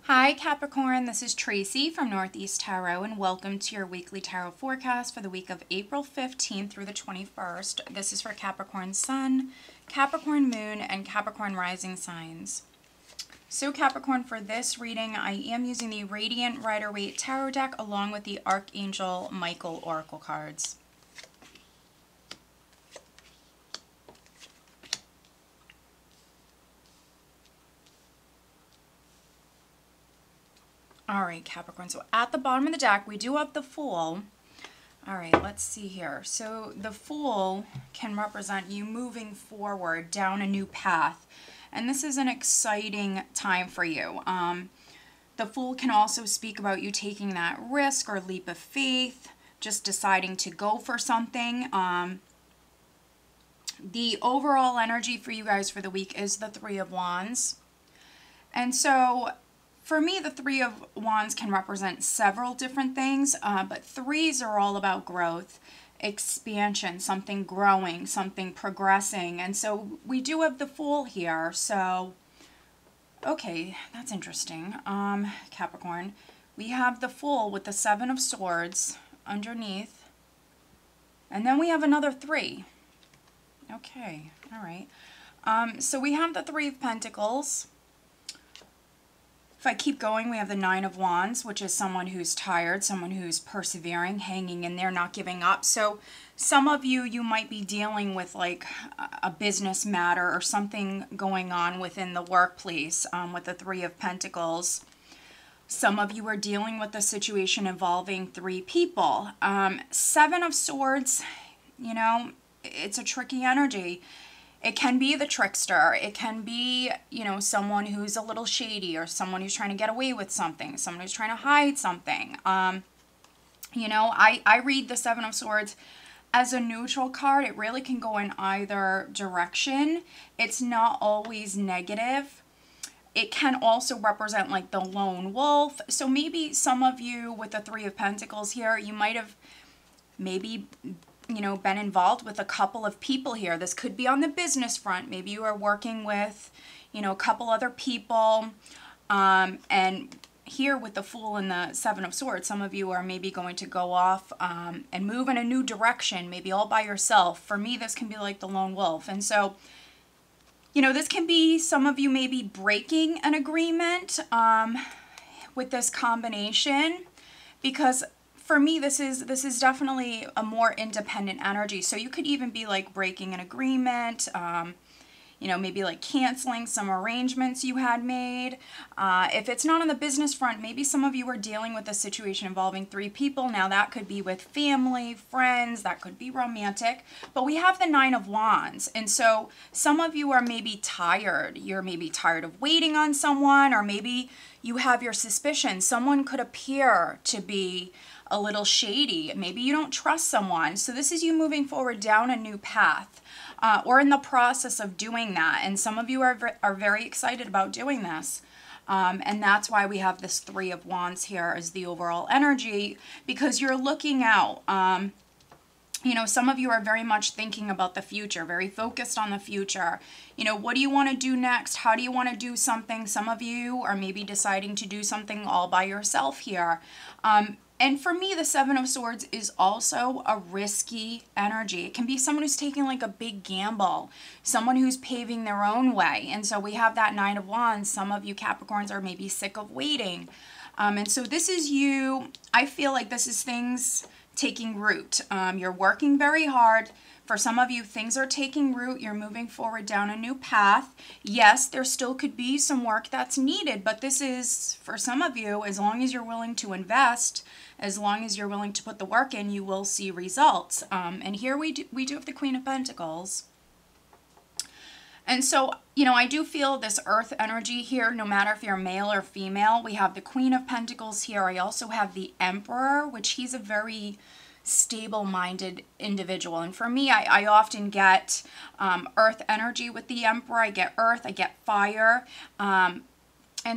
Hi Capricorn, this is Tracy from Northeast Tarot and welcome to your weekly tarot forecast for the week of April 15th through the 21st. This is for Capricorn Sun, Capricorn Moon, and Capricorn Rising signs. So Capricorn, for this reading, I am using the Radiant Rider-Waite Tarot deck along with the Archangel Michael Oracle cards. All right, Capricorn, so at the bottom of the deck, we do have the Fool. All right, let's see here. So the Fool can represent you moving forward down a new path. And this is an exciting time for you. The Fool can also speak about you taking that risk or leap of faith, just deciding to go for something. The overall energy for you guys for the week is the Three of Wands. And so for me, the Three of Wands can represent several different things, but threes are all about growth, expansion, something growing, something progressing. And so we do have the Fool here. So, okay, that's interesting. Capricorn, we have the Fool with the Seven of Swords underneath. And then we have another three. Okay, all right. So we have the Three of Pentacles. If I keep going, we have the Nine of Wands, which is someone who's tired, someone who's persevering, hanging in there, not giving up. So some of you might be dealing with like a business matter or something going on within the workplace with the Three of Pentacles. Some of you are dealing with a situation involving three people. Seven of Swords, you know, it's a tricky energy. It can be the trickster. It can be, you know, someone who's a little shady or someone who's trying to get away with something, someone who's trying to hide something. You know, I read the Seven of Swords as a neutral card. It really can go in either direction. It's not always negative. It can also represent like the lone wolf. So maybe some of you with the Three of Pentacles here, you might have maybe, you know, been involved with a couple of people here. This could be on the business front. Maybe you are working with, you know, a couple other people. And here with the Fool and the Seven of Swords, some of you are maybe going to go off and move in a new direction, maybe all by yourself. For me, this can be like the lone wolf. And so, you know, this can be some of you maybe breaking an agreement with this combination, because for me, this is definitely a more independent energy. So you could even be like breaking an agreement, you know, maybe like canceling some arrangements you had made. If it's not on the business front, maybe some of you are dealing with a situation involving three people. Now that could be with family, friends, that could be romantic, but we have the Nine of Wands. And so some of you are maybe tired. You're maybe tired of waiting on someone, or maybe you have your suspicions. Someone could appear to be a little shady. Maybe you don't trust someone. So this is you moving forward down a new path, or in the process of doing that. And some of you are very excited about doing this. And that's why we have this Three of Wands here as the overall energy, because you're looking out. You know, some of you are very much thinking about the future, very focused on the future. You know, what do you want to do next? How do you want to do something? Some of you are maybe deciding to do something all by yourself here. And for me, the Seven of Swords is also a risky energy. It can be someone who's taking like a big gamble, someone who's paving their own way. And so we have that Nine of Wands. Some of you Capricorns are maybe sick of waiting. And so this is you, I feel like this is things taking root. You're working very hard. For some of you, things are taking root. You're moving forward down a new path. Yes, there still could be some work that's needed, but this is, for some of you, as long as you're willing to invest, as long as you're willing to put the work in, you will see results. And here we do have the Queen of Pentacles. And so, you know, I do feel this earth energy here, no matter if you're male or female. We have the Queen of Pentacles here. I also have the Emperor, which he's a very stable-minded individual. And for me, I often get earth energy with the Emperor. I get earth, I get fire. And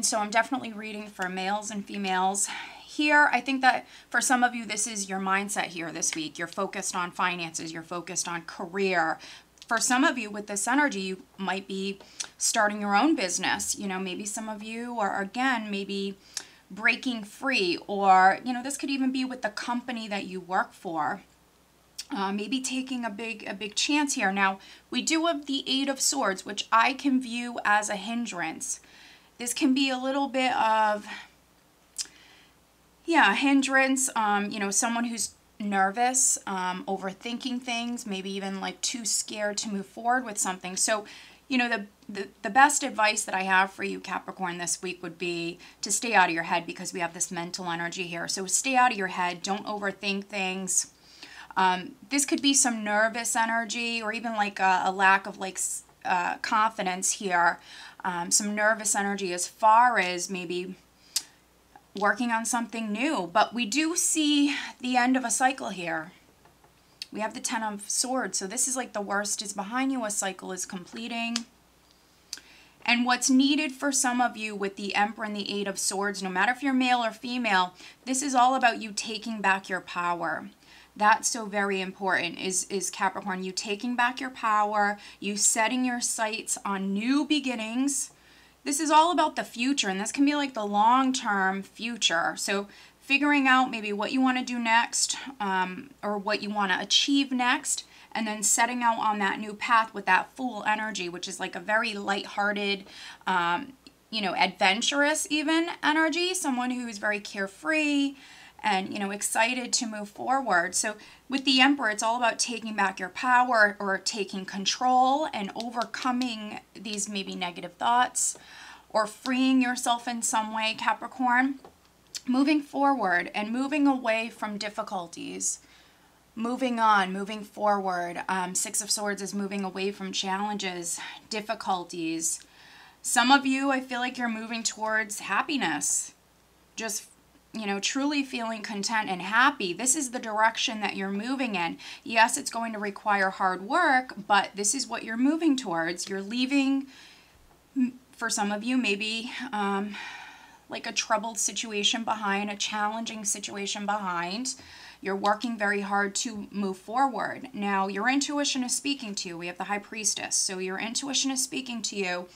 so I'm definitely reading for males and females. Here, I think that for some of you, this is your mindset here this week. You're focused on finances. You're focused on career, For some of you with this energy, you might be starting your own business. You know, maybe some of you are, again, maybe breaking free, or, you know, this could even be with the company that you work for. Maybe taking a big chance here. Now, we do have the Eight of Swords, which I can view as a hindrance. This can be a little bit of, yeah, a hindrance. You know, someone who's nervous, overthinking things, maybe even like too scared to move forward with something. So, you know, the best advice that I have for you, Capricorn, this week would be to stay out of your head, because we have this mental energy here. So stay out of your head. Don't overthink things. This could be some nervous energy, or even like a lack of like confidence here. Some nervous energy as far as maybe working on something new. But we do see the end of a cycle here. We have the Ten of Swords. So this is like the worst is behind you. A cycle is completing. And what's needed for some of you with the Emperor and the Eight of Swords, no matter if you're male or female, this is all about you taking back your power. That's so very important, is Capricorn, you taking back your power, you setting your sights on new beginnings. This is all about the future, and this can be like the long-term future. So figuring out maybe what you want to do next, or what you want to achieve next, and then setting out on that new path with that Fool energy, which is like a very lighthearted, you know, adventurous even energy, someone who's very carefree and, you know, excited to move forward. So with the Emperor, it's all about taking back your power, or taking control and overcoming these maybe negative thoughts, or freeing yourself in some way, Capricorn. Moving forward and moving away from difficulties. Moving on, moving forward. Six of Swords is moving away from challenges, difficulties. Some of you, I feel like you're moving towards happiness. Just, you know, truly feeling content and happy. This is the direction that you're moving in. Yes, it's going to require hard work, but this is what you're moving towards. You're leaving, for some of you, maybe like a troubled situation behind, a challenging situation behind. You're working very hard to move forward. Now, your intuition is speaking to you. We have the High Priestess. So your intuition is speaking to you.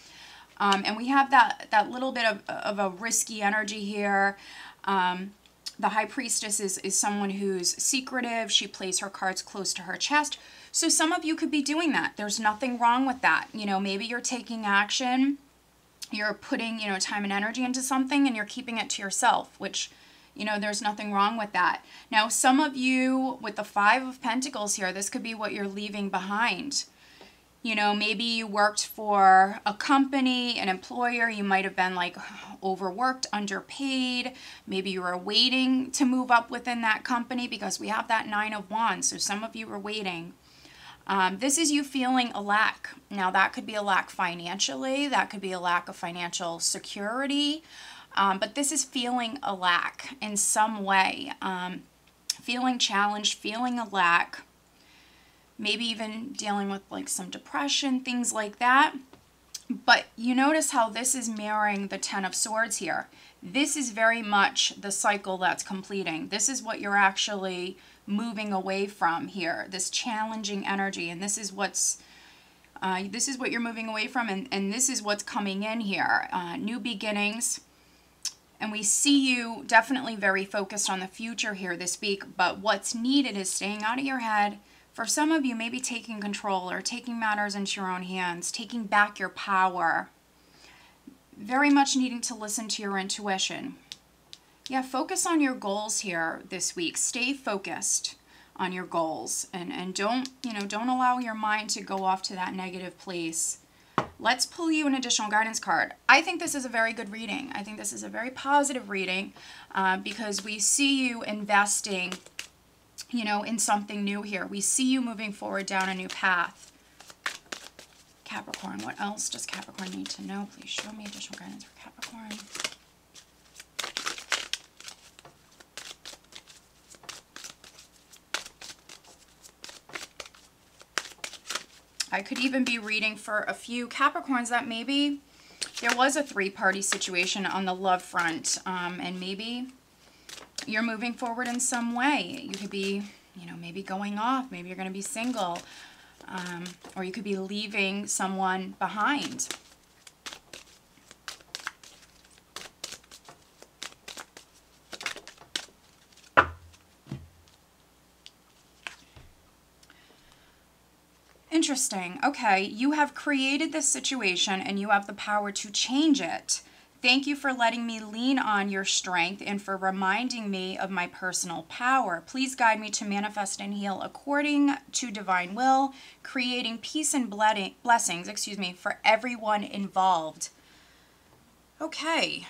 And we have that little bit of a risky energy here. The High Priestess is someone who's secretive. She plays her cards close to her chest. So some of you could be doing that. There's nothing wrong with that. You know, maybe you're taking action. You're putting, you know, time and energy into something, and you're keeping it to yourself, which, you know, there's nothing wrong with that. Now, some of you with the Five of Pentacles here, this could be what you're leaving behind. You know, maybe you worked for a company, an employer. You might have been like overworked, underpaid. Maybe you were waiting to move up within that company, because we have that Nine of Wands. So some of you were waiting. This is you feeling a lack. Now, that could be a lack financially. That could be a lack of financial security. But this is feeling a lack in some way. Feeling challenged, feeling a lack. Maybe even dealing with like some depression, things like that. But you notice how this is mirroring the Ten of Swords here. This is very much the cycle that's completing. This is what you're actually moving away from here, this challenging energy. And this is what you're moving away from, and this is what's coming in here. New beginnings. And we see you definitely very focused on the future here this week, but what's needed is staying out of your head. For some of you, maybe taking control, or taking matters into your own hands, taking back your power. Very much needing to listen to your intuition. Yeah, focus on your goals here this week. Stay focused on your goals, and don't allow your mind to go off to that negative place. Let's pull you an additional guidance card. I think this is a very good reading. I think this is a very positive reading, because we see you investing, you know, in something new here. We see you moving forward down a new path. Capricorn, what else does Capricorn need to know? Please show me additional guidance for Capricorn. I could even be reading for a few Capricorns that maybe there was a three-party situation on the love front, and maybe you're moving forward in some way. You could be, you know, maybe going off. Maybe you're going to be single. or you could be leaving someone behind. Interesting. Okay, you have created this situation and you have the power to change it. Thank you for letting me lean on your strength and for reminding me of my personal power. Please guide me to manifest and heal according to divine will, creating peace and blessings, for everyone involved. Okay.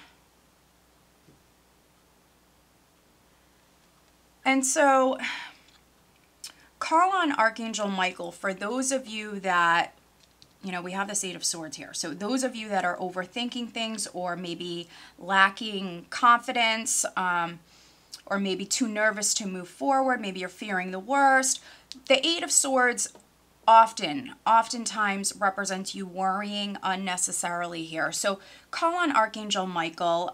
And so call on Archangel Michael for those of you that, we have this 8 of Swords here. So those of you that are overthinking things or maybe lacking confidence, or maybe too nervous to move forward, maybe you're fearing the worst. The 8 of Swords oftentimes represents you worrying unnecessarily here. So call on Archangel Michael.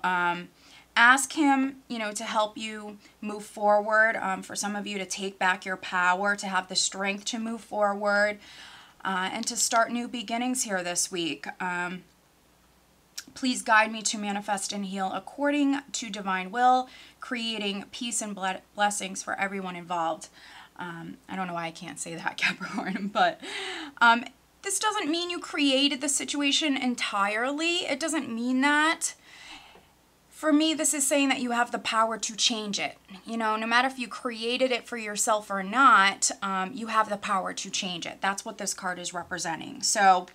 Ask him, to help you move forward. For some of you to take back your power, to have the strength to move forward. And to start new beginnings here this week. Please guide me to manifest and heal according to divine will, creating peace and blessings for everyone involved. I don't know why I can't say that, Capricorn, but this doesn't mean you created the situation entirely. It doesn't mean that. For me, this is saying that you have the power to change it. No matter if you created it for yourself or not, you have the power to change it. That's what this card is representing. So,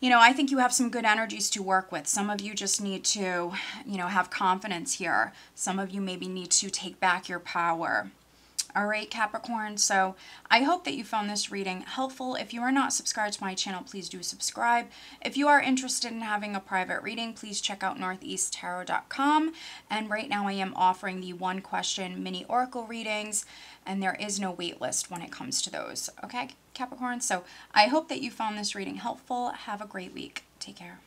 I think you have some good energies to work with. Some of you just need to, have confidence here. Some of you maybe need to take back your power. All right, Capricorn, so I hope that you found this reading helpful. If you are not subscribed to my channel, please do subscribe. If you are interested in having a private reading, please check out northeasttarot.com. And right now I am offering the 1-question mini oracle readings, and there is no wait list when it comes to those. Okay, Capricorn, so I hope that you found this reading helpful. Have a great week. Take care.